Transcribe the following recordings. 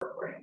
recording.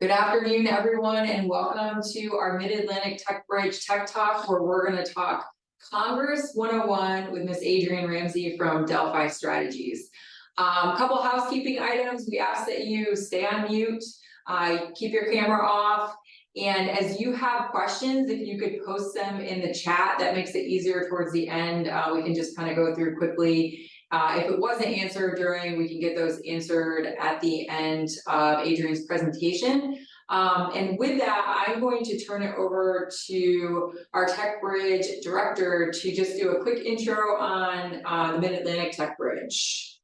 Good afternoon, everyone, and welcome to our Mid-Atlantic Tech Bridge Tech Talk, where we're going to talk Congress 101 with Miss Adrienne Ramsey from Delphi Strategies. Couple housekeeping items. We ask that you stay on mute, keep your camera off, and as you have questions, if you could post them in the chat, that makes it easier towards the end. We can just kind of go through quickly. If it wasn't answered during, we can get those answered at the end of Adrienne's presentation. And with that, I'm going to turn it over to our Tech Bridge director to just do a quick intro on the Mid-Atlantic Tech Bridge.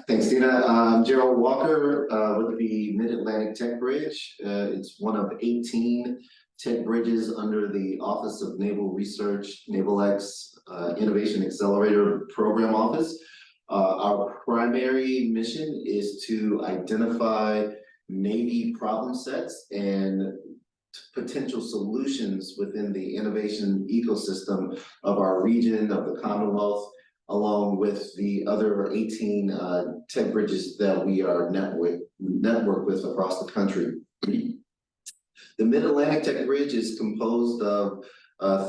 Thanks, Tina. I'm Gerald Walker with the Mid-Atlantic Tech Bridge. It's one of 18 tech bridges under the Office of Naval Research, NavalX Innovation Accelerator Program Office. Our primary mission is to identify Navy problem sets and potential solutions within the innovation ecosystem of our region, of the Commonwealth, along with the other 18 tech bridges that we are networked with across the country. The Mid-Atlantic Tech Bridge is composed of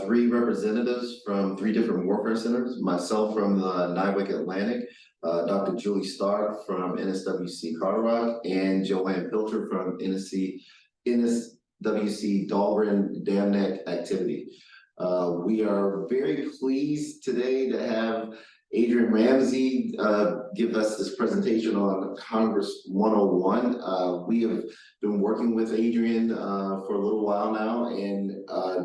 3 representatives from 3 different warfare centers, myself from the NIWC Atlantic, Dr. Julie Stark from NSWC Carter Rock, and Joanne Pilcher from NSWC Dahlgren Dam Neck Activity. We are very pleased today to have Adrienne Ramsey give us this presentation on Congress 101. We have been working with Adrienne for a little while now, and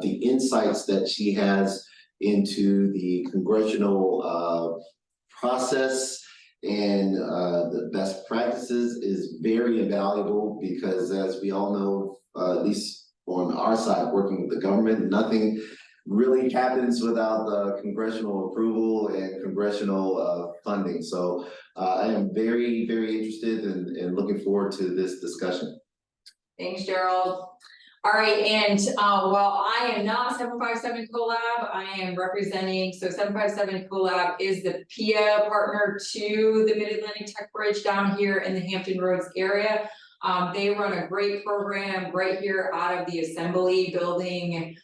the insights that she has into the congressional process and the best practices is very invaluable, because as we all know, at least on our side working with the government, nothing really happens without the congressional approval and congressional funding. So I am very, very interested and looking forward to this discussion. Thanks, Gerald. All right, and while I am not 757 Collab, I am representing, so 757 Collab is the PIA partner to the Mid-Atlantic Tech Bridge down here in the Hampton Roads area. They run a great program right here out of the Assembly building in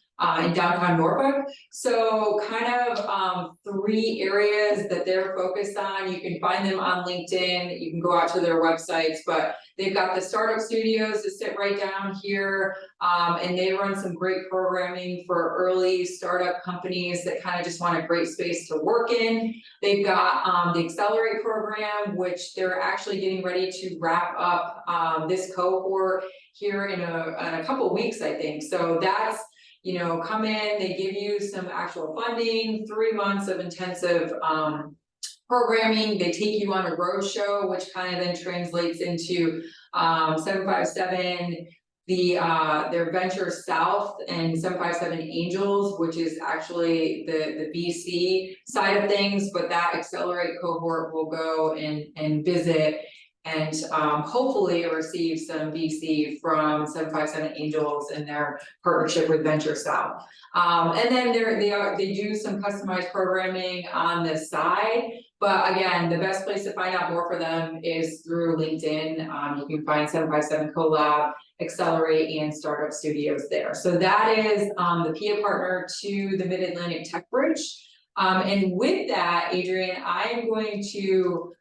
downtown Norfolk. So kind of 3 areas that they're focused on. You can find them on LinkedIn, you can go out to their websites, but they've got the startup studios that sit right down here, and they run some great programming for early startup companies that kind of just want a great space to work in. They've got the Accelerate program, which they're actually getting ready to wrap up this cohort here in a couple weeks, I think. So that's, you know, come in, they give you some actual funding, 3 months of intensive programming. They take you on a road show, which kind of then translates into 757, their Venture South, and 757 Angels, which is actually the VC side of things. But that Accelerate cohort will go and visit and hopefully receive some VC from 757 Angels and their partnership with Venture South. And then they do some customized programming on the side. But again, the best place to find out more for them is through LinkedIn. You can find 757 CoLab, Accelerate, and Startup Studios there. So that is the PIA partner to the Mid-Atlantic Tech Bridge. And with that, Adrienne, I am going to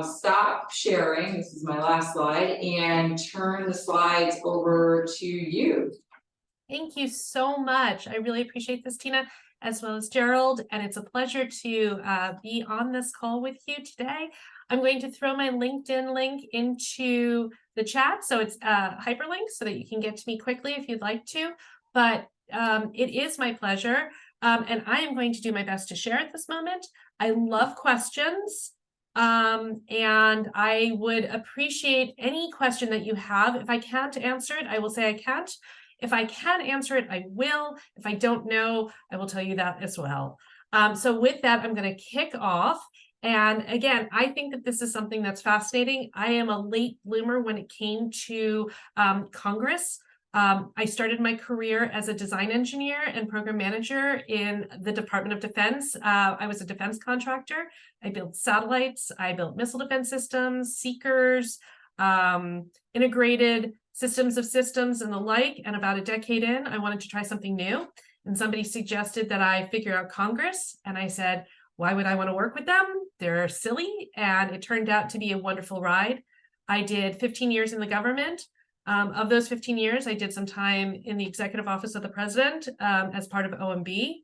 stop sharing. This is my last slide, and turn the slides over to you. Thank you so much. I really appreciate this, Tina, as well as Gerald, and it's a pleasure to be on this call with you today. I'm going to throw my LinkedIn link into the chat, so it's hyperlinked so that you can get to me quickly if you'd like to, but it is my pleasure, and I am going to do my best to share at this moment. I love questions, and I would appreciate any question that you have. If I can't answer it, I will say I can't. If I can answer it, I will. If I don't know, I will tell you that as well. So with that, I'm going to kick off. And again, I think that this is something that's fascinating. I am a late bloomer when it came to Congress. I started my career as a design engineer and program manager in the Department of Defense. I was a defense contractor. I built satellites. I built missile defense systems, seekers, integrated systems of systems and the like. And about a decade in, I wanted to try something new. And somebody suggested that I figure out Congress. And I said, why would I want to work with them? They're silly. And it turned out to be a wonderful ride. I did 15 years in the government. Of those 15 years, I did some time in the Executive Office of the President as part of OMB.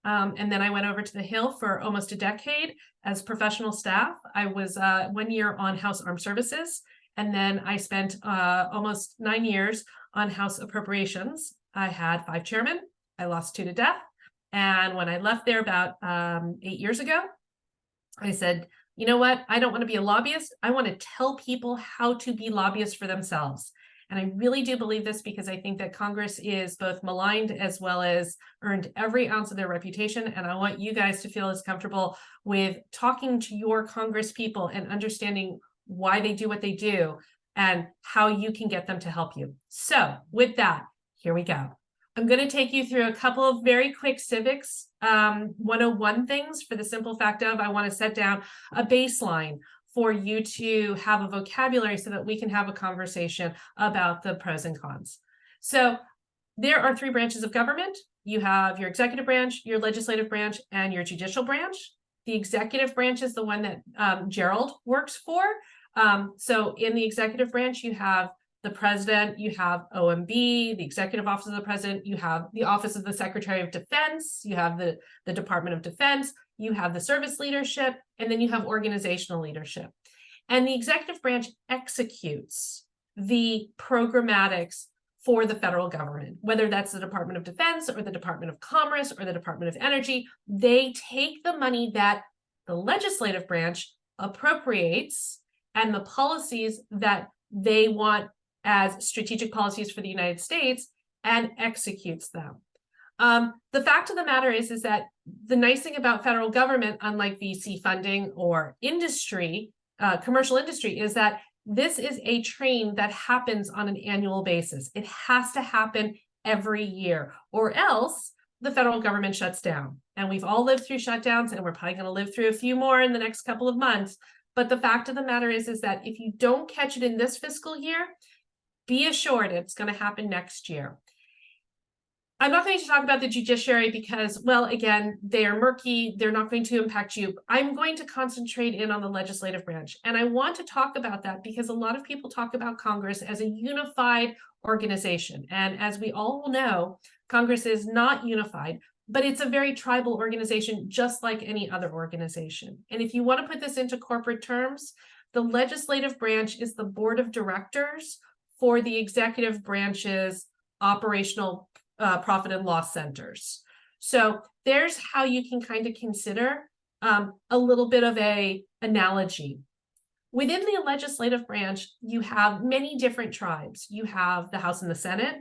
And then I went over to the Hill for almost a decade as professional staff. I was 1 year on House Armed Services. And then I spent almost 9 years on House Appropriations. I had 5 chairmen. I lost 2 to death. And when I left there about 8 years ago, I said, you know what? I don't want to be a lobbyist. I want to tell people how to be lobbyists for themselves. And I really do believe this because I think that Congress is both maligned as well as earned every ounce of their reputation. And I want you guys to feel as comfortable with talking to your Congress people and understanding why they do what they do and how you can get them to help you. So with that, here we go. I'm going to take you through a couple of very quick civics 101 things for the simple fact of I want to set down a baseline for you to have a vocabulary so that we can have a conversation about the pros and cons. So there are 3 branches of government. You have your executive branch, your legislative branch, and your judicial branch. The executive branch is the one that Gerald works for. So in the executive branch, you have the president, you have OMB, the executive office of the president, you have the office of the Secretary of Defense, you have the Department of Defense, you have the service leadership, and then you have organizational leadership. And the executive branch executes the programmatics for the federal government, whether that's the Department of Defense or the Department of Commerce or the Department of Energy. They take the money that the legislative branch appropriates and the policies that they want as strategic policies for the United States and executes them. The fact of the matter is that the nice thing about federal government, unlike VC funding or industry, commercial industry, is that this is a train that happens on an annual basis. It has to happen every year, or else the federal government shuts down. And we've all lived through shutdowns, and we're probably going to live through a few more in the next couple of months. But the fact of the matter is that if you don't catch it in this fiscal year, be assured it's going to happen next year. I'm not going to talk about the judiciary because, well, again, they are murky. They're not going to impact you. I'm going to concentrate in on the legislative branch. And I want to talk about that because a lot of people talk about Congress as a unified organization. And as we all know, Congress is not unified, but it's a very tribal organization, just like any other organization. And if you want to put this into corporate terms, the legislative branch is the board of directors for the executive branch's operational profit and loss centers. So there's how you can kind of consider a little bit of a analogy. Within the legislative branch, you have many different tribes. You have the House and the Senate,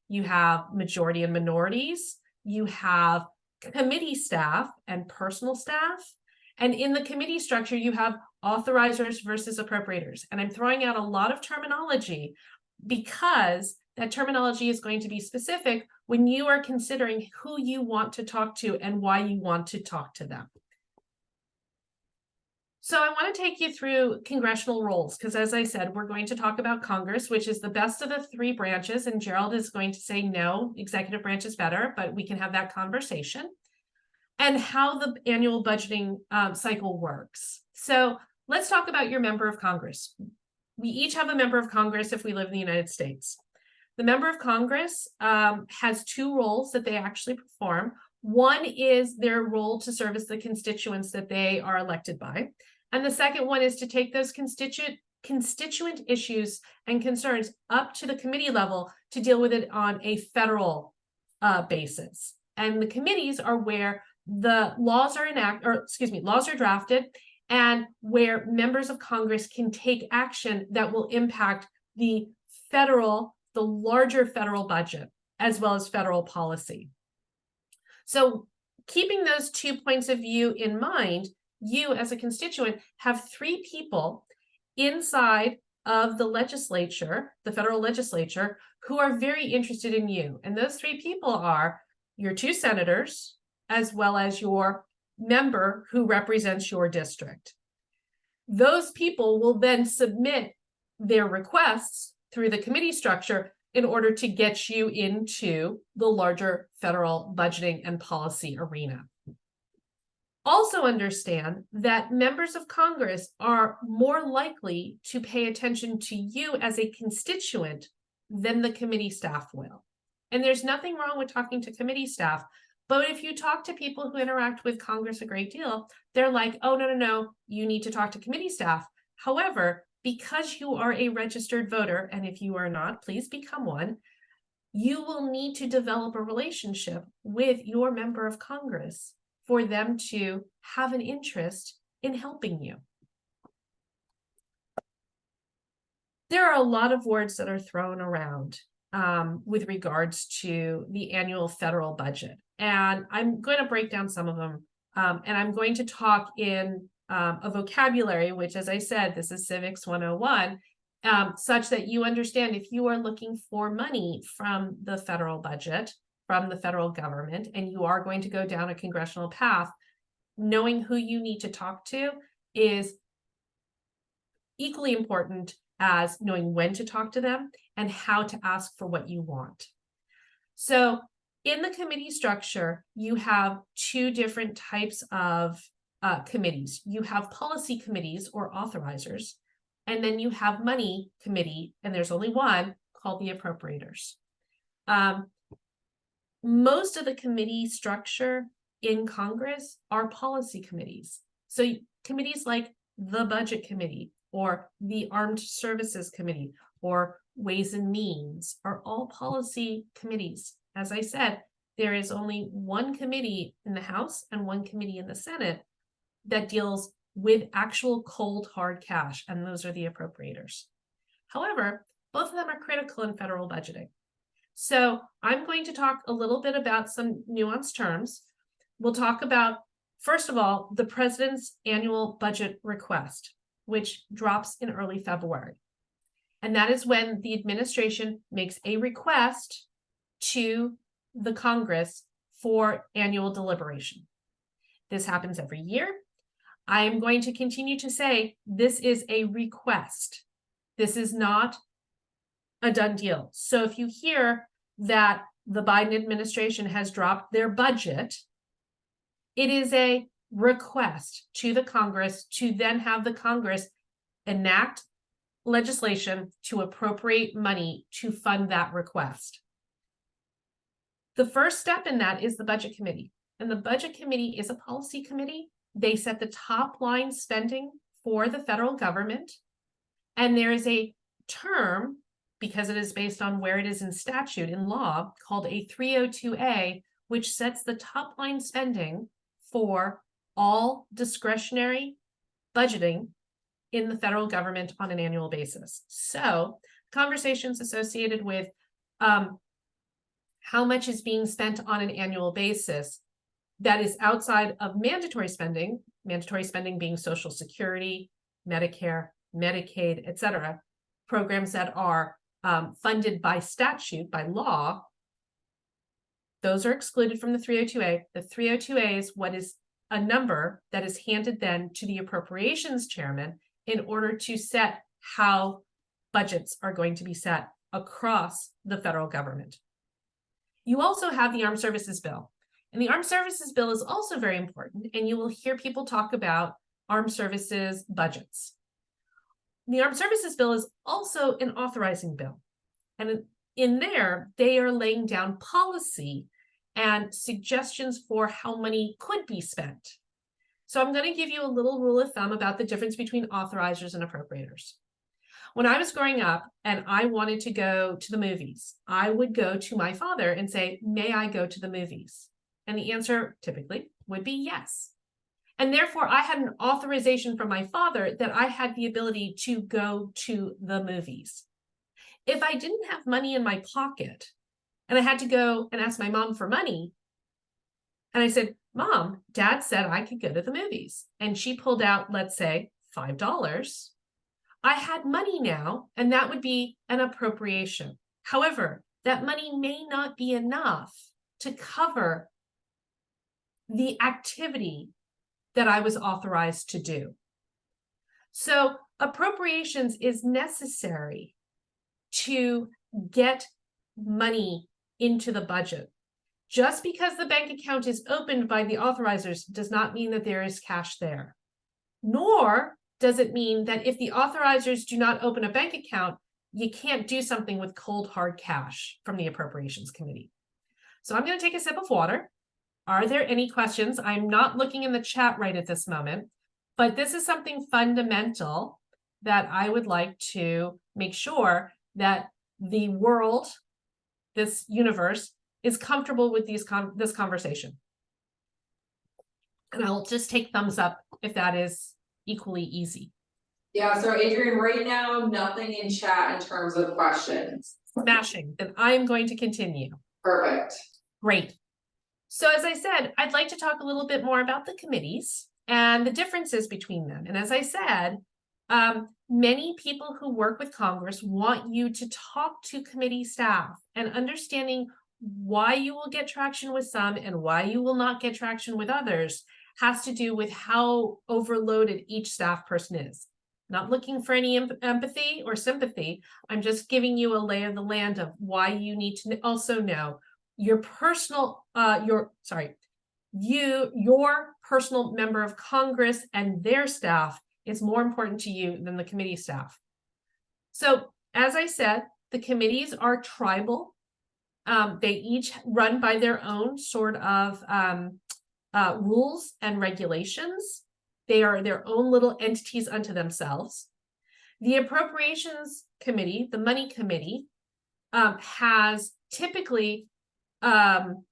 you have majority and minorities, you have committee staff and personal staff, And in the committee structure, you have authorizers versus appropriators. And I'm throwing out a lot of terminology because that terminology is going to be specific when you are considering who you want to talk to and why you want to talk to them. So I want to take you through congressional roles, because as I said, we're going to talk about Congress, which is the best of the three branches, and Gerald is going to say no, executive branch is better, but we can have that conversation, and how the annual budgeting cycle works. So let's talk about your member of Congress. We each have a member of Congress if we live in the United States. The member of Congress has two roles that they actually perform. One is their role to service the constituents that they are elected by. And the second one is to take those constituent issues and concerns up to the committee level to deal with it on a federal basis. And the committees are where the laws are laws are drafted, and where members of Congress can take action that will impact the larger federal budget, as well as federal policy. So keeping those 2 points of view in mind, you as a constituent have 3 people inside of the legislature, the federal legislature, who are very interested in you. And those 3 people are your 2 senators, as well as your member who represents your district. Those people will then submit their requests through the committee structure in order to get you into the larger federal budgeting and policy arena. Also understand that members of Congress are more likely to pay attention to you as a constituent than the committee staff will. And there's nothing wrong with talking to committee staff, but if you talk to people who interact with Congress a great deal, they're like, oh, no, you need to talk to committee staff. However, because you are a registered voter, and if you are not, please become one, you will need to develop a relationship with your member of Congress for them to have an interest in helping you. There are a lot of words that are thrown around with regards to the annual federal budget. And I'm going to break down some of them. And I'm going to talk in a vocabulary, which, as I said, this is Civics 101, such that you understand if you are looking for money from the federal budget, from the federal government, and you are going to go down a congressional path, knowing who you need to talk to is equally important as knowing when to talk to them and how to ask for what you want. So in the committee structure, you have 2 different types of committees. You have policy committees or authorizers, and then you have money committee, and there's only one called the appropriators. Most of the committee structure in Congress are policy committees. So committees like the Budget Committee or the Armed Services Committee or Ways and Means are all policy committees. As I said, there is only one committee in the House and one committee in the Senate that deals with actual cold hard cash, and those are the appropriators. However, both of them are critical in federal budgeting. So I'm going to talk a little bit about some nuanced terms. We'll talk about, first of all, the president's annual budget request, which drops in early February. And that is when the administration makes a request to the Congress for annual deliberation. This happens every year. I am going to continue to say this is a request. This is not a done deal. So if you hear that the Biden administration has dropped their budget, it is a request to the Congress to then have the Congress enact legislation to appropriate money to fund that request. The first step in that is the Budget Committee. And the Budget Committee is a policy committee. They set the top line spending for the federal government. And there is a term, because it is based on where it is in statute, in law, called a 302A, which sets the top line spending for all discretionary budgeting in the federal government on an annual basis. So conversations associated with how much is being spent on an annual basis that is outside of mandatory spending being Social Security, Medicare, Medicaid, et cetera, programs that are funded by statute, by law, those are excluded from the 302A. The 302A is what is a number that is handed then to the appropriations chairman in order to set how budgets are going to be set across the federal government. You also have the Armed Services Bill. And the Armed Services Bill is also very important, and you will hear people talk about armed services budgets. The Armed Services Bill is also an authorizing bill. And in there, they are laying down policy and suggestions for how money could be spent. So I'm going to give you a little rule of thumb about the difference between authorizers and appropriators. When I was growing up and I wanted to go to the movies, I would go to my father and say, may I go to the movies? And the answer typically would be yes. And therefore, I had an authorization from my father that I had the ability to go to the movies. If I didn't have money in my pocket and I had to go and ask my mom for money, and I said, Mom, Dad said I could go to the movies. And she pulled out, let's say, $5. I had money now, and that would be an appropriation. However, that money may not be enough to cover the activity that I was authorized to do. So appropriations is necessary to get money into the budget. Just because the bank account is opened by the authorizers does not mean that there is cash there. Nor does it mean that if the authorizers do not open a bank account, you can't do something with cold hard cash from the Appropriations Committee. So I'm going to take a sip of water. Are there any questions? I'm not looking in the chat right at this moment, but this is something fundamental that I would like to make sure that the world, this universe, is comfortable with this conversation. And I'll just take thumbs up if that is equally easy. Yeah, so Adrienne, right now, nothing in chat in terms of questions. Smashing. Then I'm going to continue. Perfect. Great. So as I said, I'd like to talk a little bit more about the committees and the differences between them. And as I said, many people who work with Congress want you to talk to committee staff, and understanding why you will get traction with some and why you will not get traction with others has to do with how overloaded each staff person is. Not looking for any empathy or sympathy. I'm just giving you a lay of the land of why you need to also know your personal, your personal member of Congress and their staff is more important to you than the committee staff. So as I said, the committees are tribal. They each run by their own sort of rules and regulations. They are their own little entities unto themselves. The Appropriations Committee, the Money Committee, has typically 15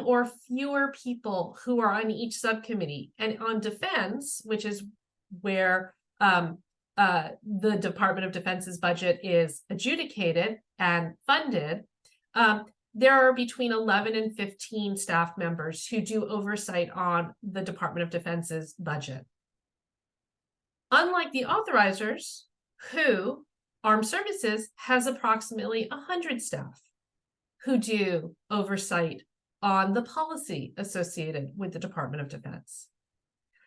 or fewer people who are on each subcommittee. And on defense, which is where the Department of Defense's budget is adjudicated and funded, there are between 11 and 15 staff members who do oversight on the Department of Defense's budget. Unlike the authorizers, who Armed Services has approximately 100 staff who do oversight on the policy associated with the Department of Defense.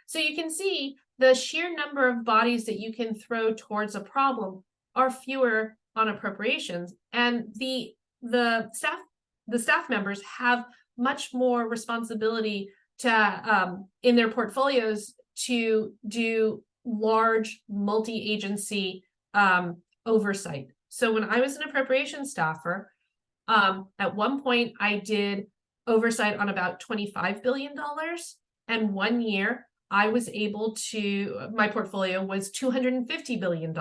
So you can see the sheer number of bodies that you can throw towards a problem are fewer on appropriations, and the staff members have much more responsibility to in their portfolios to do large multi-agency oversight. So when I was an appropriations staffer, at one point I did oversight on about $25 billion, and 1 year I was able to, my portfolio was $250 billion.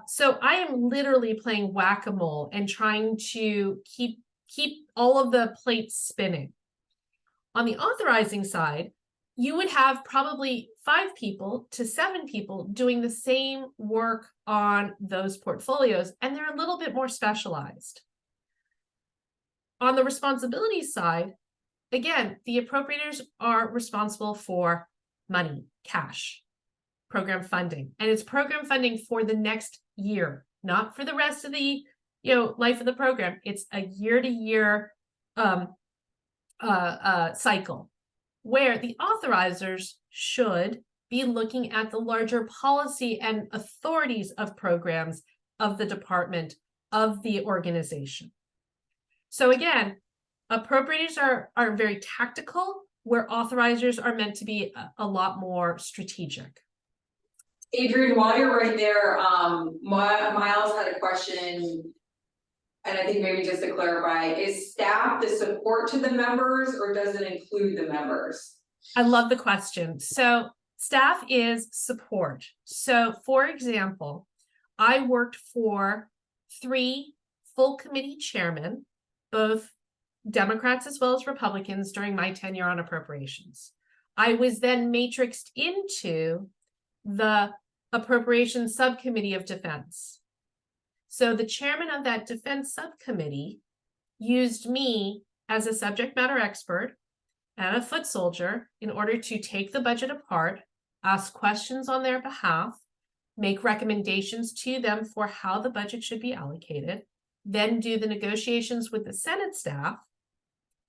So I am literally playing whack-a-mole and trying to keep all of the plates spinning. On the authorizing side, you would have probably 5 people to 7 people doing the same work on those portfolios, and they're a little bit more specialized. On the responsibility side, again, the appropriators are responsible for money, cash, program funding, and it's program funding for the next year, not for the rest of the life of the program. It's a year-to-year cycle where the authorizers should be looking at the larger policy and authorities of programs of the department, of the organization. So again, appropriators are very tactical, where authorizers are meant to be a lot more strategic. Adrienne, while you're right there, Miles had a question. And I think maybe just to clarify, is staff the support to the members or does it include the members? I love the question. So staff is support. So for example, I worked for 3 full committee chairmen, both Democrats as well as Republicans, during my tenure on appropriations. I was then matrixed into the Appropriations Subcommittee of Defense. So the chairman of that defense subcommittee used me as a subject matter expert and a foot soldier in order to take the budget apart, ask questions on their behalf, make recommendations to them for how the budget should be allocated, then do the negotiations with the Senate staff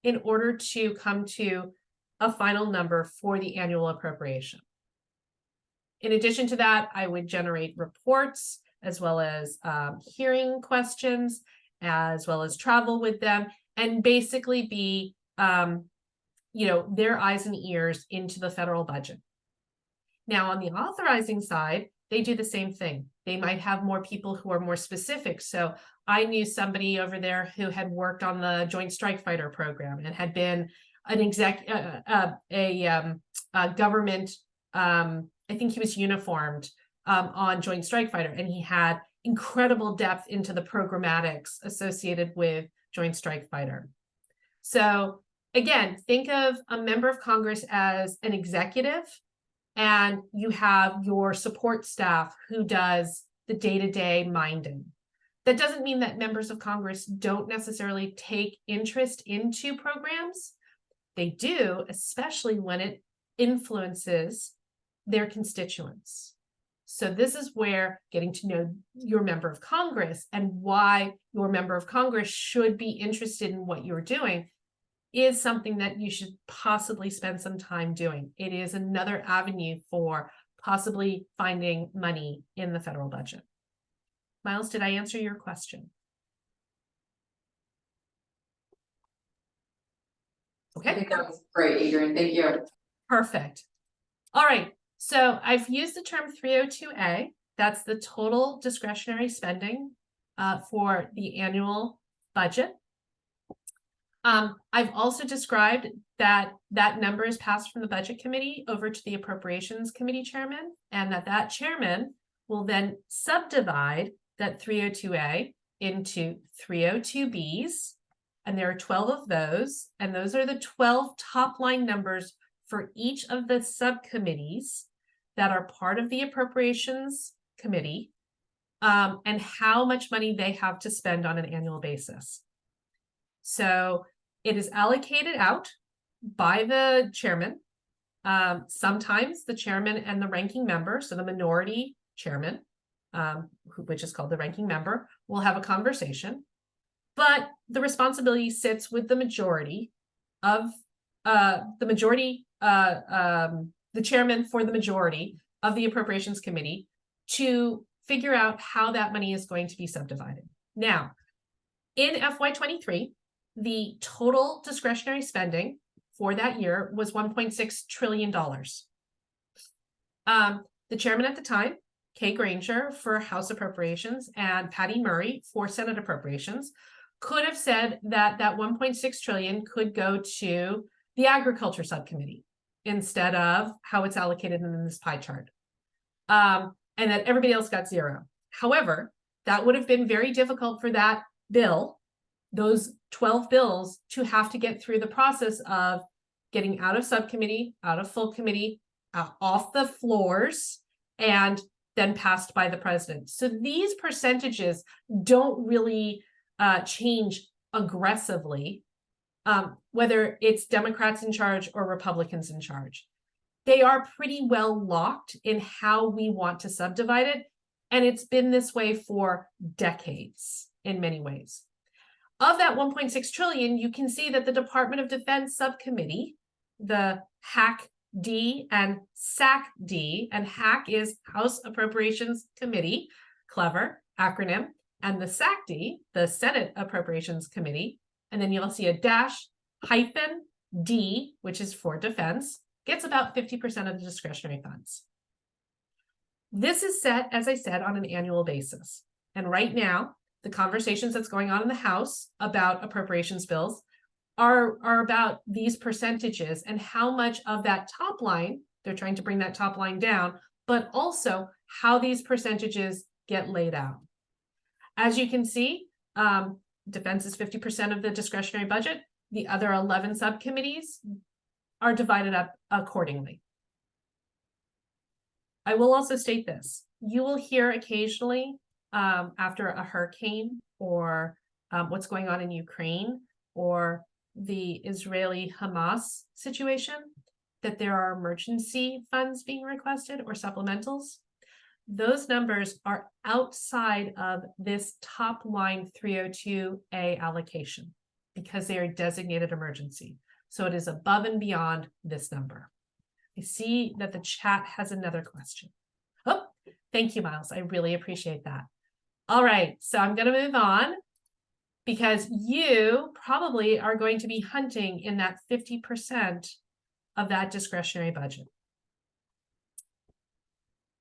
in order to come to a final number for the annual appropriation. In addition to that, I would generate reports, as well as hearing questions, as well as travel with them, and basically be, their eyes and ears into the federal budget. Now, on the authorizing side, they do the same thing. They might have more people who are more specific. So I knew somebody over there who had worked on the Joint Strike Fighter program and had been an government, I think he was uniformed on Joint Strike Fighter, and he had incredible depth into the programmatics associated with Joint Strike Fighter. So again, think of a member of Congress as an executive, and you have your support staff who does the day-to-day minding. That doesn't mean that members of Congress don't necessarily take interest into programs. They do, especially when it influences their constituents. So this is where getting to know your member of Congress and why your member of Congress should be interested in what you're doing is something that you should possibly spend some time doing. It is another avenue for possibly finding money in the federal budget. Miles, did I answer your question? Okay. I think that was great, Adrienne. Thank you. Perfect. All right. So I've used the term 302A. That's the total discretionary spending for the annual budget. I've also described that number is passed from the budget committee over to the appropriations committee chairman, and that chairman will then subdivide that 302A into 302Bs, and there are 12 of those, and those are the 12 top line numbers for each of the subcommittees that are part of the appropriations committee, and how much money they have to spend on an annual basis. So it is allocated out by the chairman. Sometimes the chairman and the ranking member, so the minority chairman, which is called the ranking member, will have a conversation, but the responsibility sits with the majority of the chairman for the majority of the appropriations committee to figure out how that money is going to be subdivided. Now, in FY23, the total discretionary spending for that year was $1.6 trillion. The chairman at the time, Kay Granger for House Appropriations and Patty Murray for Senate Appropriations, could have said that 1.6 trillion could go to the Agriculture Subcommittee instead of how it's allocated in this pie chart. And that everybody else got zero. However, that would have been very difficult for that bill, those 12 bills, to have to get through the process of getting out of subcommittee, out of full committee, off the floors, and then passed by the president. So these percentages don't really change aggressively whether it's Democrats in charge or Republicans in charge. They are pretty well locked in how we want to subdivide it. And it's been this way for decades in many ways. Of that 1.6 trillion, you can see that the Department of Defense subcommittee, the HAC-D and SAC-D, and HAC is House Appropriations Committee, clever acronym, and the SAC-D, the Senate Appropriations Committee, and then you'll see a dash hyphen D, which is for defense, gets about 50% of the discretionary funds. This is set, as I said, on an annual basis. And right now, the conversations that's going on in the House about appropriations bills are about these percentages and how much of that top line, they're trying to bring that top line down, but also how these percentages get laid out. As you can see, defense is 50% of the discretionary budget. The other 11 subcommittees are divided up accordingly. I will also state this. You will hear occasionally after a hurricane or what's going on in Ukraine or the Israeli-Hamas situation, that there are emergency funds being requested or supplementals. Those numbers are outside of this top line 302A allocation because they are designated emergency. So it is above and beyond this number. I see that the chat has another question. Oh, thank you, Miles. I really appreciate that. All right, so I'm going to move on because you probably are going to be hunting in that 50% of that discretionary budget.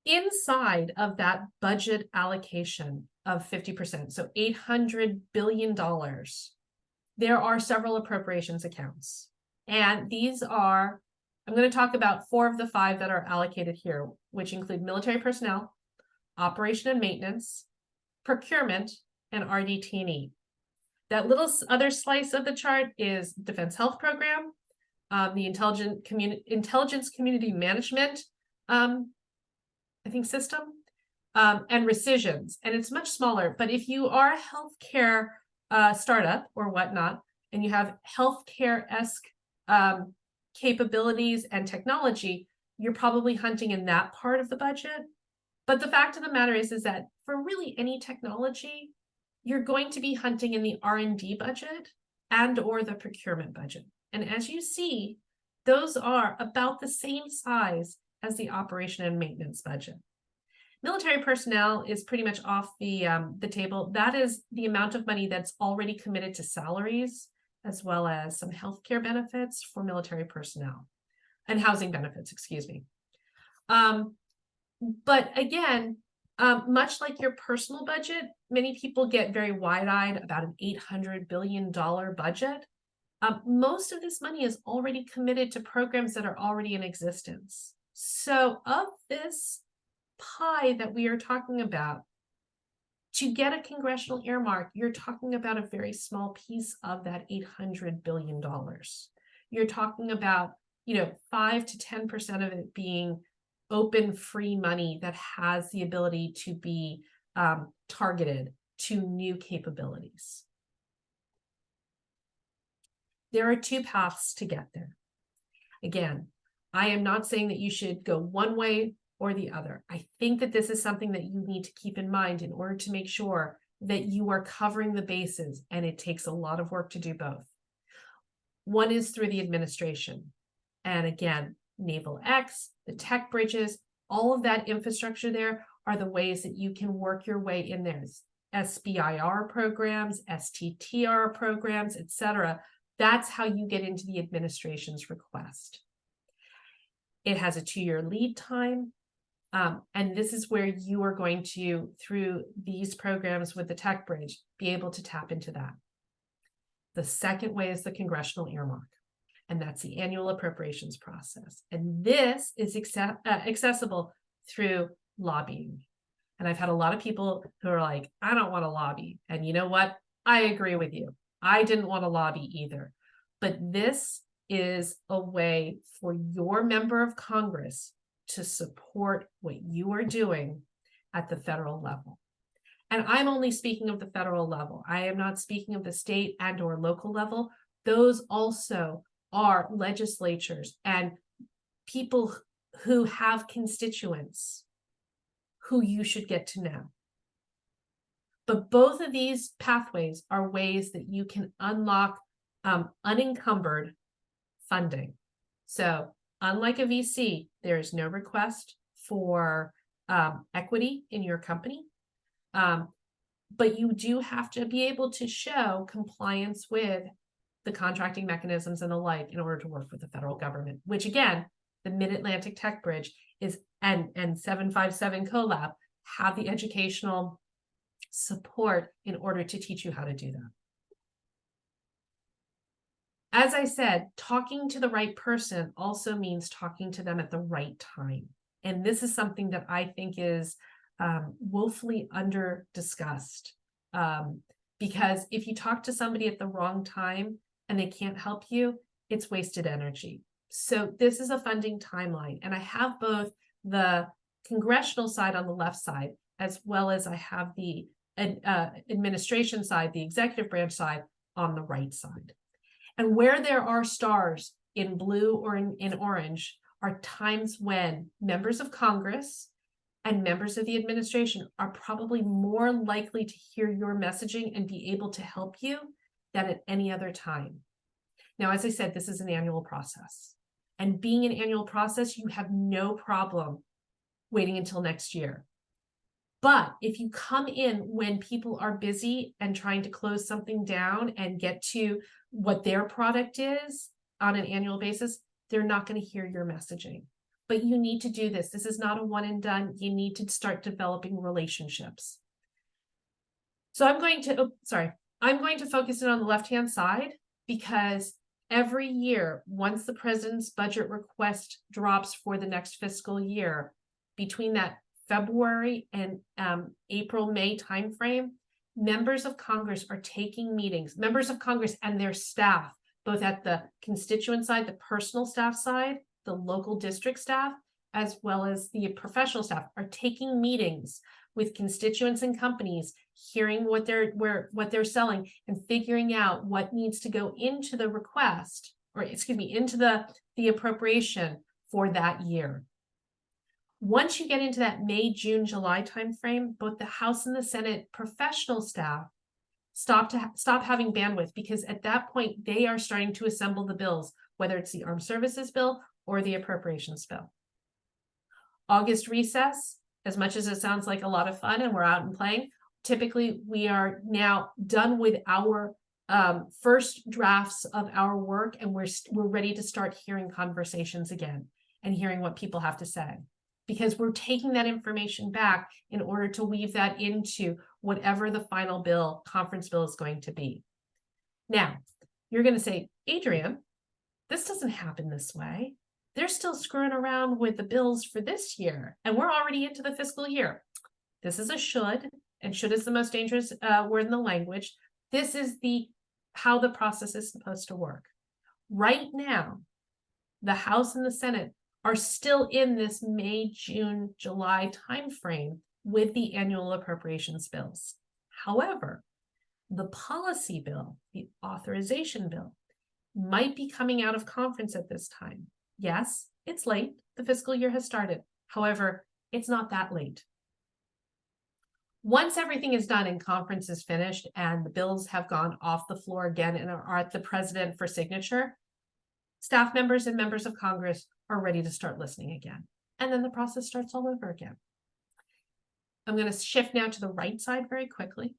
Inside of that budget allocation of 50%, so $800 billion, there are several appropriations accounts. And these are, I'm going to talk about 4 of the 5 that are allocated here, which include military personnel, operation and maintenance, procurement, and RDT&E. That little other slice of the chart is Defense Health Program, the Intelligence Community Management, I think system, and rescissions. And it's much smaller, but if you are a healthcare startup or whatnot, and you have healthcare-esque capabilities and technology, you're probably hunting in that part of the budget. But the fact of the matter is that for really any technology, you're going to be hunting in the R&D budget and or the procurement budget. And as you see, those are about the same size as the operation and maintenance budget. Military personnel is pretty much off the table. That is the amount of money that's already committed to salaries, as well as some healthcare benefits for military personnel and housing benefits, excuse me. But again, much like your personal budget, many people get very wide-eyed about an $800 billion budget. Most of this money is already committed to programs that are already in existence. So of this pie that we are talking about, to get a congressional earmark, you're talking about a very small piece of that $800 billion. You're talking about, 5 to 10% of it being open, free money that has the ability to be targeted to new capabilities. There are 2 paths to get there. Again, I am not saying that you should go one way or the other. I think that this is something that you need to keep in mind in order to make sure that you are covering the bases, and it takes a lot of work to do both. One is through the administration. And again, Naval X, the tech bridges, all of that infrastructure there are the ways that you can work your way in there. SBIR programs, STTR programs, etc. That's how you get into the administration's request. It has a 2-year lead time. And this is where you are going to, through these programs with the tech bridge, be able to tap into that. The second way is the congressional earmark, and that's the annual appropriations process. And this is accessible through lobbying. And I've had a lot of people who are like, I don't want to lobby. And you know what? I agree with you. I didn't want to lobby either. But this is a way for your member of Congress to support what you are doing at the federal level. And I'm only speaking of the federal level. I am not speaking of the state and or local level. those also are legislatures and people who have constituents who you should get to know. But both of these pathways are ways that you can unlock unencumbered funding. So unlike a VC, there is no request for equity in your company. But you do have to be able to show compliance with the contracting mechanisms and the like in order to work with the federal government, which again, the Mid-Atlantic Tech Bridge is and 757 CoLab have the educational support in order to teach you how to do that. As I said, talking to the right person also means talking to them at the right time. And this is something that I think is woefully under discussed. Because if you talk to somebody at the wrong time and they can't help you, it's wasted energy. So this is a funding timeline. And I have both the congressional side on the left side, as well as I have the administration side, the executive branch side on the right side. And where there are stars in blue or in orange are times when members of Congress and members of the administration are probably more likely to hear your messaging and be able to help you than at any other time. Now, as I said, this is an annual process. And being an annual process, you have no problem waiting until next year. But if you come in when people are busy and trying to close something down and get to what their product is on an annual basis, they're not going to hear your messaging. But you need to do this. This is not a one and done. You need to start developing relationships. So I'm going to focus in on the left-hand side because every year, once the president's budget request drops for the next fiscal year, between that February and April, May timeframe, members of Congress are taking meetings, members of Congress and their staff, both at the constituent side, the personal staff side, the local district staff, as well as the professional staff, are taking meetings with constituents and companies, hearing what they're selling and figuring out what needs to go into the request, or excuse me, into the appropriation for that year. Once you get into that May, June, July timeframe, both the House and the Senate professional staff stop having bandwidth, because at that point they are starting to assemble the bills, whether it's the Armed Services Bill or the Appropriations Bill. August recess, as much as it sounds like a lot of fun and we're out and playing, typically we are now done with our first drafts of our work, and we're ready to start hearing conversations again and hearing what people have to say, because we're taking that information back in order to weave that into whatever the final bill, conference bill, is going to be. Now, you're going to say, Adrienne, this doesn't happen this way. They're still screwing around with the bills for this year, and we're already into the fiscal year. This is a should, and should is the most dangerous word in the language. This is how the process is supposed to work. Right now, the House and the Senate are still in this May, June, July timeframe with the annual appropriations bills. However, the policy bill, the authorization bill, might be coming out of conference at this time. Yes, it's late. The fiscal year has started. However, it's not that late. Once everything is done and conference is finished and the bills have gone off the floor again and are at the president for signature, staff members and members of Congress are ready to start listening again. And then the process starts all over again. I'm going to shift now to the right side very quickly.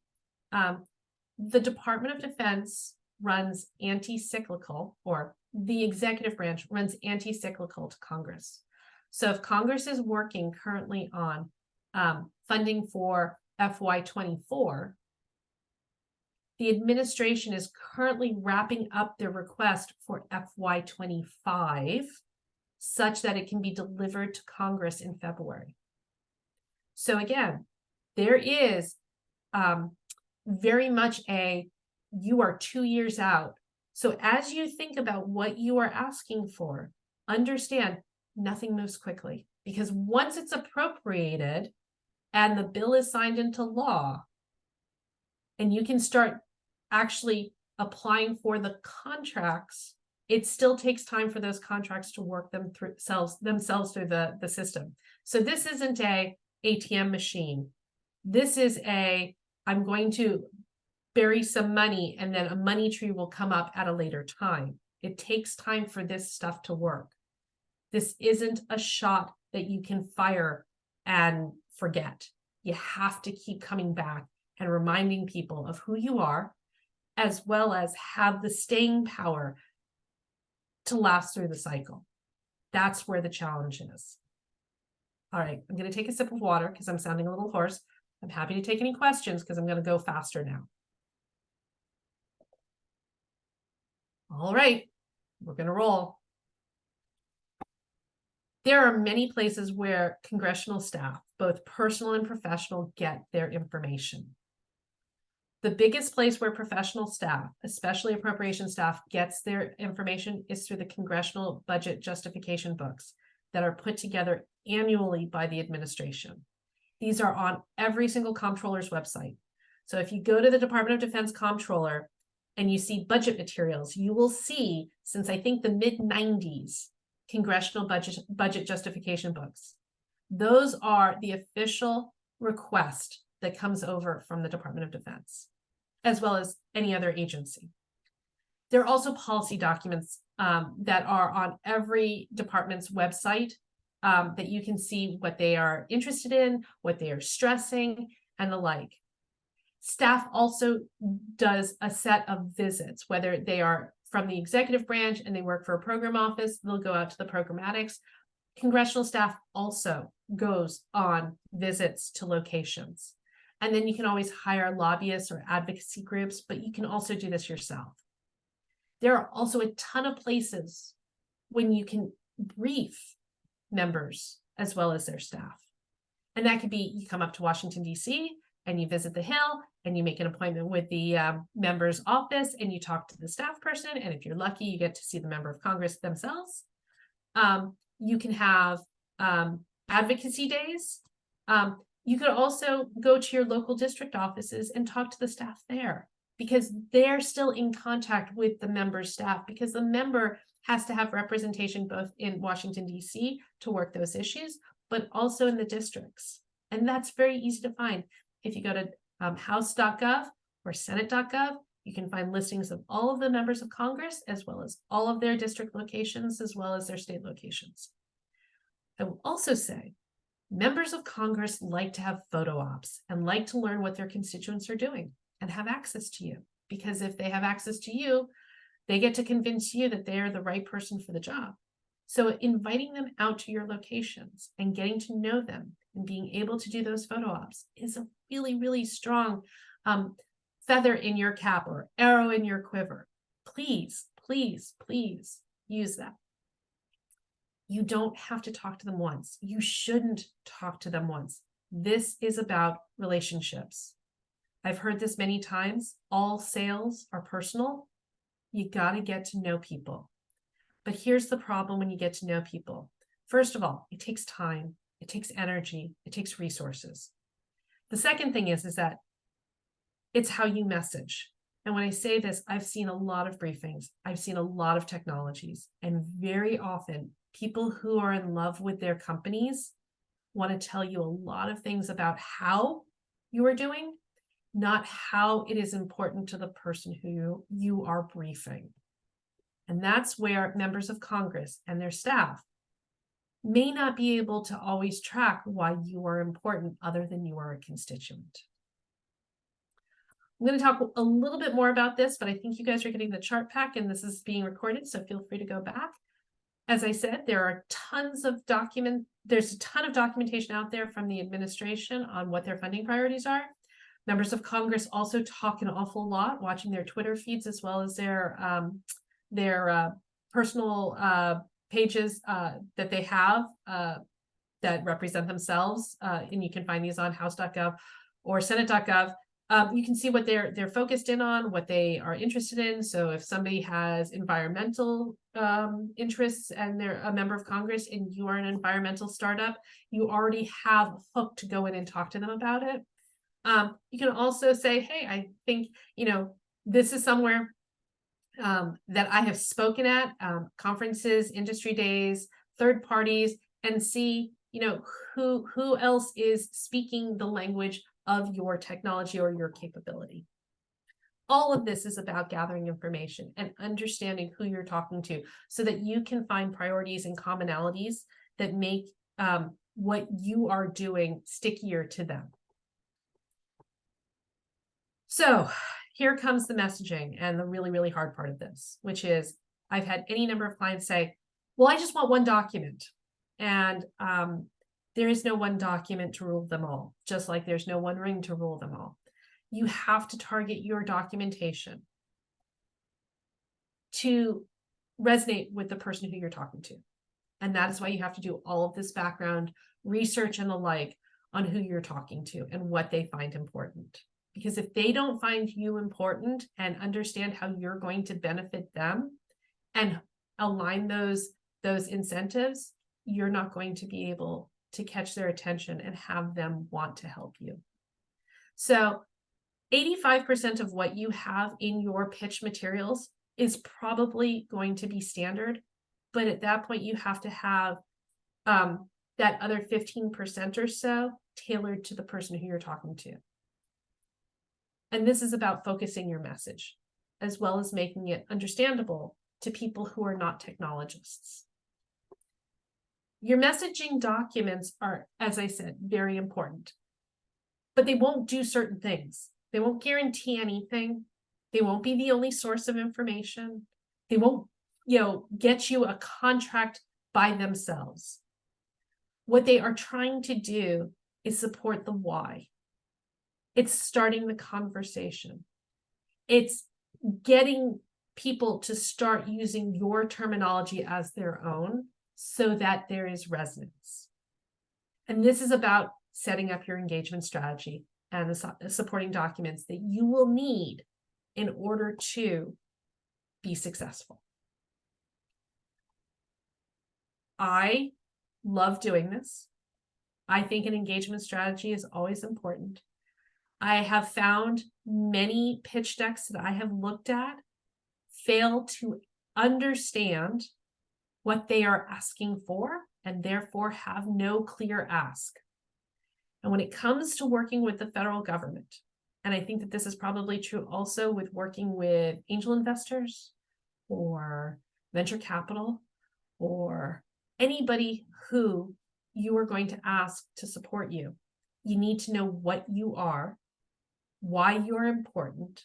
The Department of Defense runs anti-cyclical, or the executive branch runs anti-cyclical to Congress. So if Congress is working currently on funding for FY24, the administration is currently wrapping up their request for FY25 such that it can be delivered to Congress in February. So again, there is very much you are 2 years out. So as you think about what you are asking for, understand nothing moves quickly, because once it's appropriated and the bill is signed into law, and you can start actually applying for the contracts, it still takes time for those contracts to work themselves through the system. So this isn't a ATM machine. This is I'm going to bury some money and then a money tree will come up at a later time. It takes time for this stuff to work. This isn't a shot that you can fire and forget. You have to keep coming back and reminding people of who you are, as well as have the staying power to last through the cycle. That's where the challenge is. All right, I'm going to take a sip of water because I'm sounding a little hoarse. I'm happy to take any questions because I'm going to go faster now. All right, we're going to roll. There are many places where congressional staff, both personal and professional, get their information. The biggest place where professional staff, especially appropriation staff, gets their information is through the congressional budget justification books that are put together annually by the administration. These are on every single comptroller's website. So if you go to the Department of Defense comptroller and you see budget materials, you will see, since I think the mid-90s, congressional budget justification books. Those are the official request that comes over from the Department of Defense, as well as any other agency. There are also policy documents that are on every department's website that you can see what they are interested in, what they are stressing, and the like. Staff also does a set of visits, whether they are from the executive branch and they work for a program office, they'll go out to the programmatics. Congressional staff also goes on visits to locations. And then you can always hire lobbyists or advocacy groups, but you can also do this yourself. There are also a ton of places when you can brief members as well as their staff. And that could be, you come up to Washington, D.C., and you visit the Hill, and you make an appointment with the member's office, and you talk to the staff person, and if you're lucky, you get to see the member of Congress themselves. You can have advocacy days. You could also go to your local district offices and talk to the staff there, because they're still in contact with the member's staff, because the member has to have representation both in Washington, D.C. to work those issues, but also in the districts. And that's very easy to find. If you go to house.gov or senate.gov, you can find listings of all of the members of Congress, as well as all of their district locations, as well as their state locations. I will also say, members of Congress like to have photo ops and like to learn what their constituents are doing and have access to you. Because if they have access to you, they get to convince you that they're the right person for the job. So inviting them out to your locations and getting to know them and being able to do those photo ops is a really, really strong feather in your cap or arrow in your quiver. Please, please, please use that. You don't have to talk to them once. You shouldn't talk to them once. This is about relationships. I've heard this many times. All sales are personal. You got to get to know people. But here's the problem when you get to know people. First of all, it takes time, it takes energy, it takes resources. The second thing is that it's how you message. And when I say this, I've seen a lot of briefings, I've seen a lot of technologies, and very often people who are in love with their companies want to tell you a lot of things about how you are doing, not how it is important to the person who you are briefing. And that's where members of Congress and their staff may not be able to always track why you are important other than you are a constituent. I'm going to talk a little bit more about this, but I think you guys are getting the chart pack and this is being recorded, so feel free to go back. As I said, there's a ton of documentation out there from the administration on what their funding priorities are. Members of Congress also talk an awful lot, watching their Twitter feeds as well as their personal pages that they have that represent themselves, and you can find these on house.gov or senate.gov. You can see what they're focused in on, what they are interested in. So if somebody has environmental interests and they're a member of Congress and you are an environmental startup, you already have a hook to go in and talk to them about it. You can also say, hey, I think, this is somewhere that I have spoken at, conferences, industry days, third parties, and see, who else is speaking the language of your technology or your capability. All of this is about gathering information and understanding who you're talking to so that you can find priorities and commonalities that make what you are doing stickier to them. So here comes the messaging and the really, really hard part of this, which is I've had any number of clients say, well, I just want one document. And there is no one document to rule them all, just like there's no one ring to rule them all. You have to target your documentation to resonate with the person who you're talking to. And that is why you have to do all of this background research and the like on who you're talking to and what they find important. Because if they don't find you important and understand how you're going to benefit them and align those incentives, you're not going to be able to catch their attention and have them want to help you. So 85% of what you have in your pitch materials is probably going to be standard, but at that point you have to have that other 15% or so tailored to the person who you're talking to. And this is about focusing your message, as well as making it understandable to people who are not technologists. Your messaging documents are, as I said, very important, but they won't do certain things. They won't guarantee anything. They won't be the only source of information. They won't, get you a contract by themselves. What they are trying to do is support the why. It's starting the conversation. It's getting people to start using your terminology as their own so that there is resonance. And this is about setting up your engagement strategy and the supporting documents that you will need in order to be successful. I love doing this. I think an engagement strategy is always important. I have found many pitch decks that I have looked at fail to understand what they are asking for and therefore have no clear ask. And when it comes to working with the federal government, and I think that this is probably true also with working with angel investors or venture capital or anybody who you are going to ask to support you, you need to know what you are, why you're important,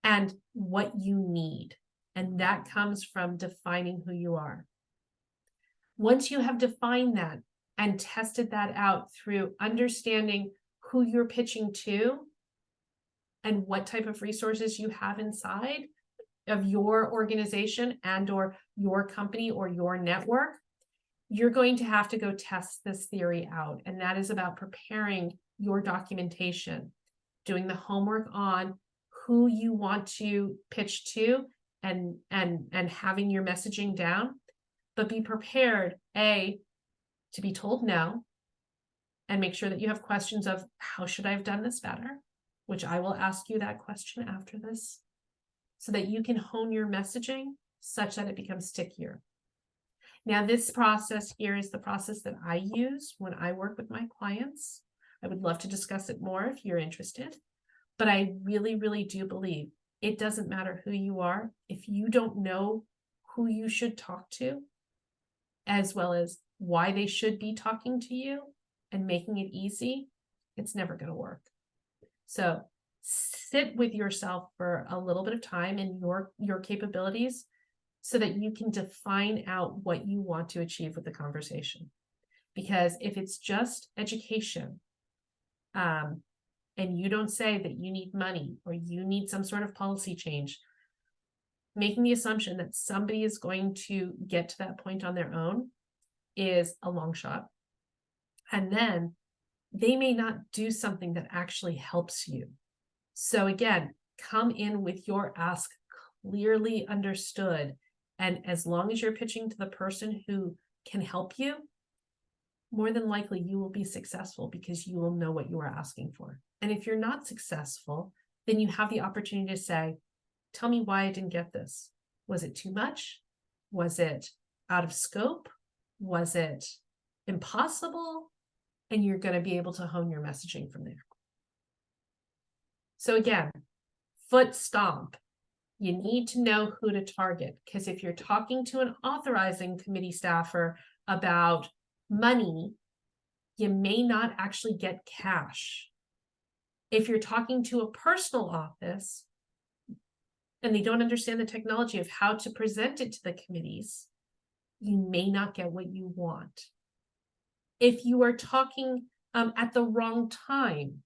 and what you need. And that comes from defining who you are. Once you have defined that and tested that out through understanding who you're pitching to and what type of resources you have inside of your organization and or your company or your network, you're going to have to go test this theory out. And that is about preparing your documentation, doing the homework on who you want to pitch to and having your messaging down, but be prepared, A, to be told no, and make sure that you have questions of how should I have done this better, which I will ask you that question after this, so that you can hone your messaging such that it becomes stickier. Now, this process here is the process that I use when I work with my clients. I would love to discuss it more if you're interested, but I really, really do believe it doesn't matter who you are. If you don't know who you should talk to, as well as why they should be talking to you and making it easy, it's never going to work. So sit with yourself for a little bit of time in your capabilities so that you can define out what you want to achieve with the conversation. Because if it's just education, and you don't say that you need money or you need some sort of policy change, making the assumption that somebody is going to get to that point on their own is a long shot. And then they may not do something that actually helps you. So again, come in with your ask clearly understood. And as long as you're pitching to the person who can help you, more than likely you will be successful because you will know what you are asking for. And if you're not successful, then you have the opportunity to say, tell me why I didn't get this. Was it too much? Was it out of scope? Was it impossible? And you're going to be able to hone your messaging from there. So again, foot stomp. You need to know who to target, because if you're talking to an authorizing committee staffer about money, you may not actually get cash. If you're talking to a personal office and they don't understand the technology of how to present it to the committees, you may not get what you want. If you are talking at the wrong time,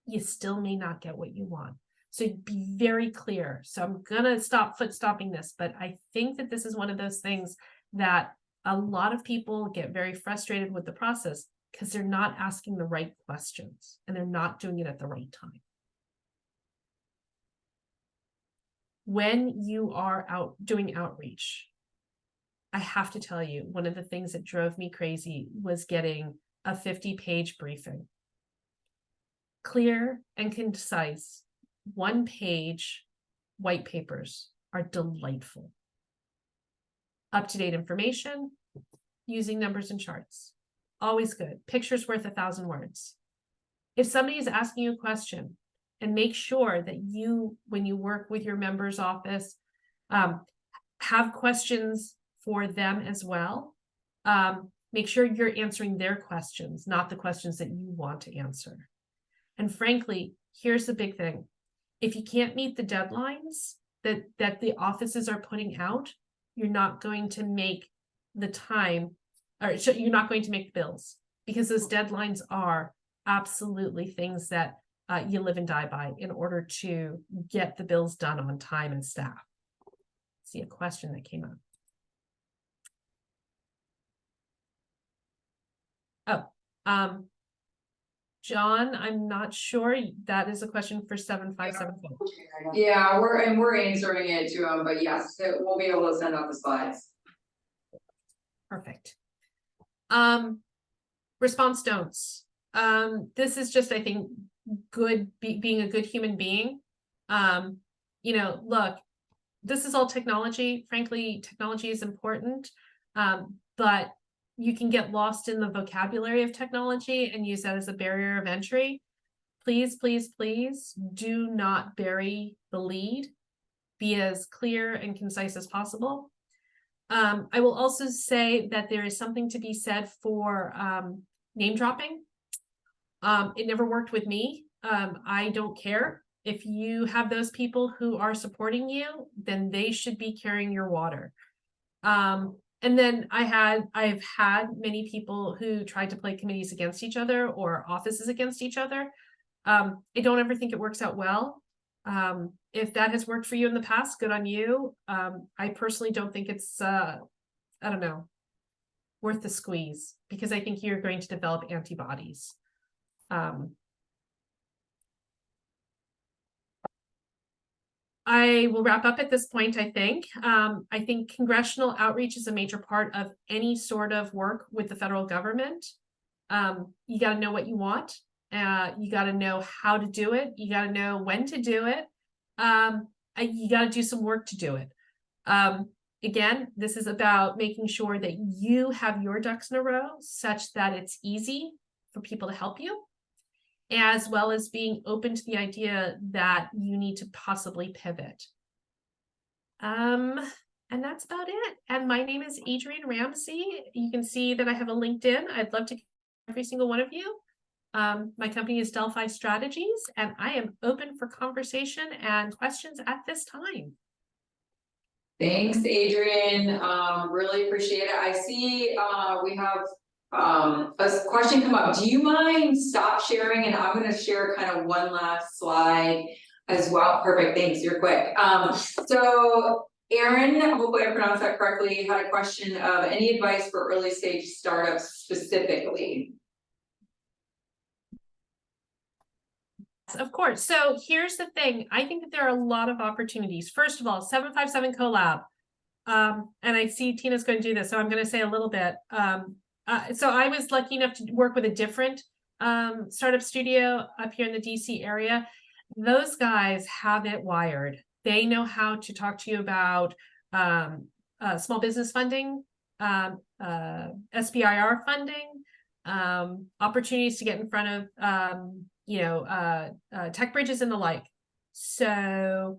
you still may not get what you want. So be very clear. So I'm gonna stop foot stopping this, but I think that this is one of those things that a lot of people get very frustrated with the process because they're not asking the right questions and they're not doing it at the right time. When you are out doing outreach, I have to tell you, one of the things that drove me crazy was getting a 50-page briefing. Clear and concise, one-page white papers are delightful. Up-to-date information, using numbers and charts, always good. Pictures worth 1,000 words. If somebody is asking you a question, and make sure that you, when you work with your member's office, have questions for them as well. Make sure you're answering their questions, not the questions that you want to answer. And frankly, here's the big thing. If you can't meet the deadlines that the offices are putting out, you're not going to make the time, or you're not going to make the bills, because those deadlines are absolutely things that you live and die by in order to get the bills done on time and staff. See a question that came up. Oh, John, I'm not sure. That is a question for 757. Yeah, we're answering it to them, but yes, we'll be able to send out the slides. Perfect. Response don'ts. This is just, I think, good being a good human being. You know, look, this is all technology. Frankly, technology is important, but you can get lost in the vocabulary of technology and use that as a barrier of entry. Please, please, please do not bury the lead. Be as clear and concise as possible. I will also say that there is something to be said for name dropping. It never worked with me. I don't care. If you have those people who are supporting you, then they should be carrying your water. And then I've had many people who tried to play committees against each other or offices against each other. I don't ever think it works out well. If that has worked for you in the past, good on you. I personally don't think it's, I don't know, worth the squeeze, because I think you're going to develop antibodies. I will wrap up at this point, I think. I think congressional outreach is a major part of any sort of work with the federal government. You got to know what you want. You got to know how to do it. You got to know when to do it. You got to do some work to do it. Again, this is about making sure that you have your ducks in a row such that it's easy for people to help you, as well as being open to the idea that you need to possibly pivot. And that's about it. And my name is Adrienne Ramsey. You can see that I have a LinkedIn. I'd love to get every single one of you. My company is Delphi Strategies, and I am open for conversation and questions at this time. Thanks, Adrienne. Really appreciate it. I see we have a question come up. Do you mind stop sharing? And I'm going to share kind of one last slide as well. Perfect. Thanks. You're quick. So Aaron, hopefully I pronounced that correctly, had a question of any advice for early stage startups specifically. Of course. So here's the thing. I think that there are a lot of opportunities. First of all, 757 collab. And I see Tina's going to do this, so I'm going to say a little bit. So I was lucky enough to work with a different startup studio up here in the DC area. those guys have it wired. They know how to talk to you about small business funding, SBIR funding, opportunities to get in front of tech bridges and the like. So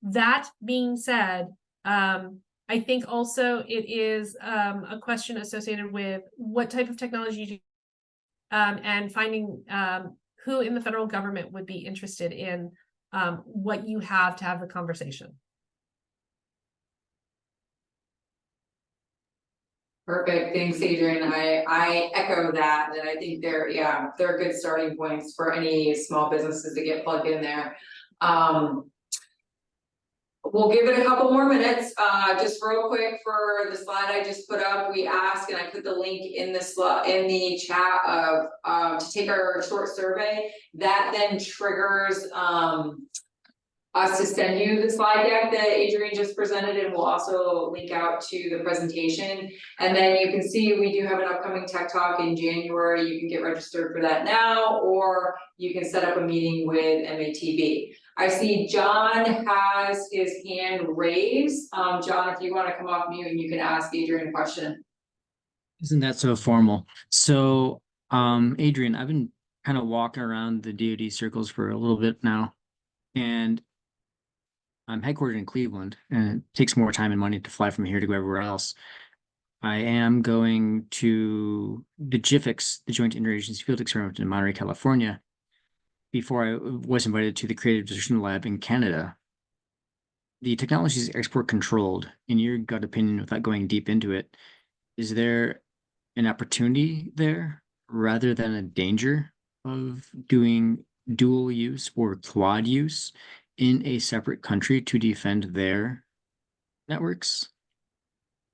that being said, I think also it is a question associated with what type of technology you and finding who in the federal government would be interested in what you have to have the conversation. Perfect, thanks, Adrienne. I echo that, and I think they're good starting points for any small businesses to get plugged in there. We'll give it a couple more minutes, just real quick for the slide I just put up. We asked, and I put the link in the chat of to take our short survey. That then triggers us to send you the slide deck that Adrienne just presented, and we'll also link out to the presentation. And then you can see we do have an upcoming tech talk in January. You can get registered for that now, or you can set up a meeting with MATB. I see John has his hand raised. John, if you want to come off mute and you can ask Adrienne a question. Isn't that so formal? So, Adrienne, I've been kind of walking around the DoD circles for a little bit now, and I'm headquartered in Cleveland, and it takes more time and money to fly from here to go everywhere else. I am going to the GIFIX, the Joint Interagency Field Experiment in Monterey, California, before I was invited to the Creative Decision Lab in Canada. The technology is export controlled. In your gut opinion, without going deep into it, is there an opportunity there rather than a danger of doing dual use or quad use in a separate country to defend their networks?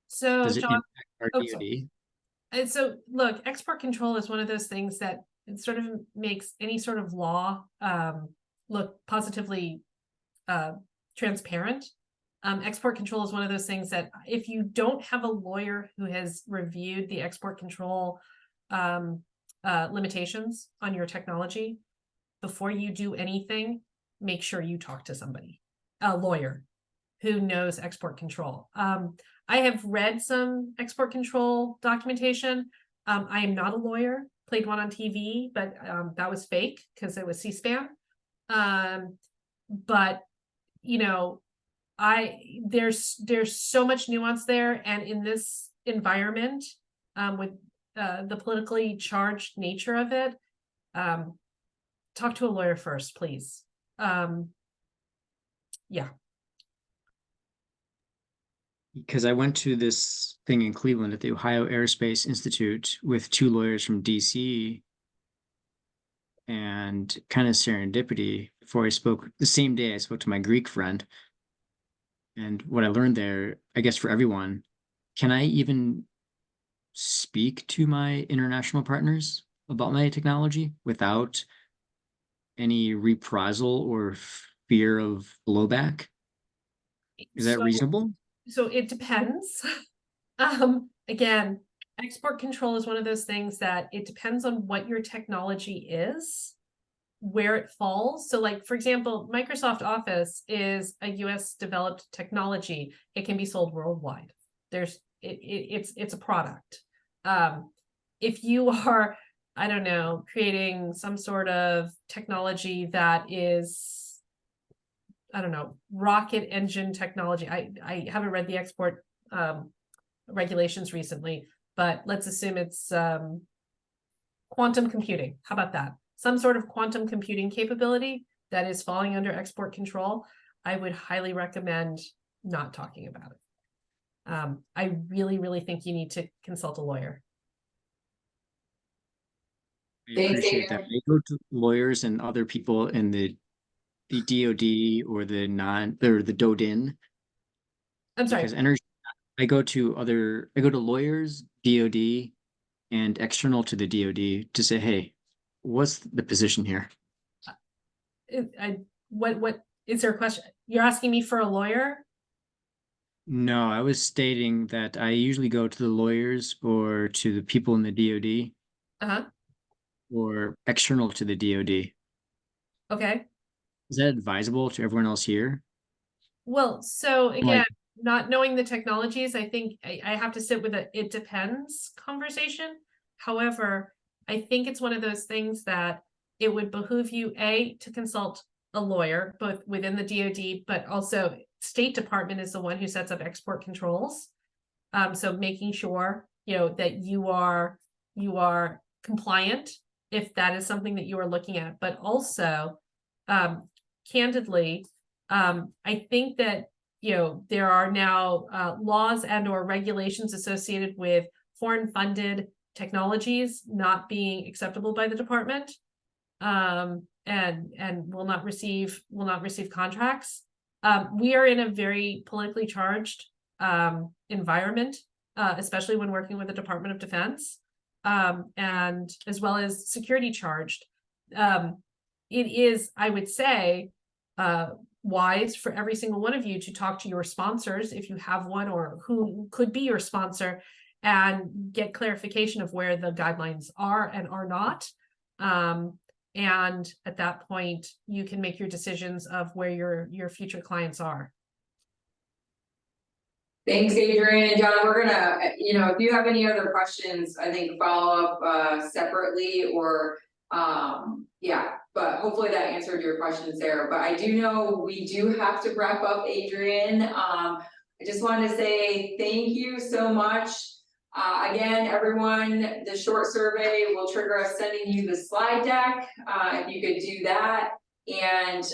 So, Does it John, impact our DoD? and so look, export control is one of those things that it sort of makes any sort of law look positively transparent. Export control is one of those things that if you don't have a lawyer who has reviewed the export control limitations on your technology, before you do anything, make sure you talk to somebody, a lawyer who knows export control. I have read some export control documentation. I am not a lawyer, played one on TV, but that was fake because it was C-SPAN. But you know, there's so much nuance there, and in this environment, with the politically charged nature of it, talk to a lawyer first, please. Yeah. Because I went to this thing in Cleveland at the Ohio Aerospace Institute with two lawyers from DC, and kind of serendipity, before I spoke, the same day I spoke to my Greek friend. And what I learned there, I guess for everyone, can I even speak to my international partners about my technology without any reprisal or fear of blowback? Is that reasonable? So it depends. Again, export control is one of those things that it depends on what your technology is, where it falls. So like, for example, Microsoft Office is a US developed technology. It can be sold worldwide. It's a product. If you are, I don't know, creating some sort of technology that is, I don't know, rocket engine technology. I haven't read the export regulations recently, but let's assume it's quantum computing. How about that? Some sort of quantum computing capability that is falling under export control. I would highly recommend not talking about it. I really, really think you need to consult a lawyer. I appreciate that. I go to lawyers and other people in the DoD or the DoDIN. I'm sorry. Because energy, I go to lawyers, DoD, and external to the DoD to say, hey, what's the position here? What is there a question? You're asking me for a lawyer? No, I was stating that I usually go to the lawyers or to the people in the DoD. Uh-huh. Or external to the DoD. Okay. Is that advisable to everyone else here? Well, so Like- again, not knowing the technologies, I think I have to sit with a it depends conversation. However, I think it's one of those things that it would behoove you, A, to consult a lawyer, both within the DoD, but also State Department is the one who sets up export controls. So making sure, that you are compliant if that is something that you are looking at, but also, candidly, I think that, there are now laws and or regulations associated with foreign funded technologies not being acceptable by the department, and will not receive contracts. We are in a very politically charged environment, especially when working with the Department of Defense, and as well as security charged. It is, I would say, wise for every single one of you to talk to your sponsors, if you have one, or who could be your sponsor, and get clarification of where the guidelines are and are not. And at that point, you can make your decisions of where your future clients are. Thanks, Adrienne and John. We're gonna, if you have any other questions, I think follow up separately, or yeah, but hopefully that answered your questions there. But I do know we do have to wrap up, Adrienne. I just wanted to say thank you so much. Again, everyone, the short survey will trigger us sending you the slide deck, if you could do that. And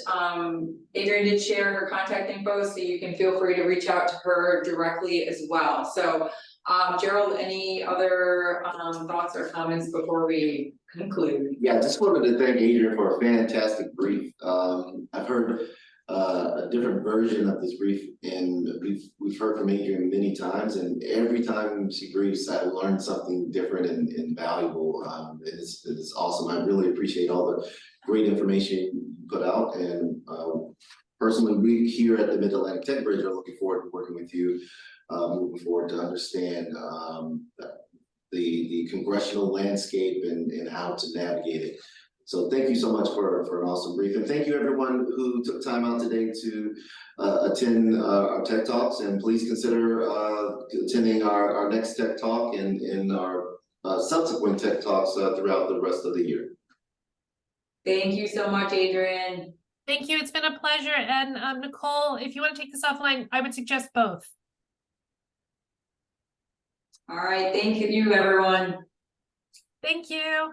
Adrienne did share her contact info, so you can feel free to reach out to her directly as well. So Gerald, any other thoughts or comments before we conclude? Yeah, I just wanted to thank Adrienne for a fantastic brief. I've heard a different version of this brief, and we've heard from Adrienne many times, and every time she briefs, I learned something different and valuable. It's awesome. I really appreciate all the great information you put out, and personally, we here at the Mid-Atlantic Tech Bridge are looking forward to working with you, moving forward to understand the congressional landscape and how to navigate it. So thank you so much for an awesome brief, and thank you everyone who took time out today to attend our Tech Talks, and please consider attending our next Tech Talk and our subsequent Tech Talks throughout the rest of the year. Thank you so much, Adrienne. Thank you. It's been a pleasure. And Nicole, if you want to take this offline, I would suggest both. All right, thank you, everyone. Thank you.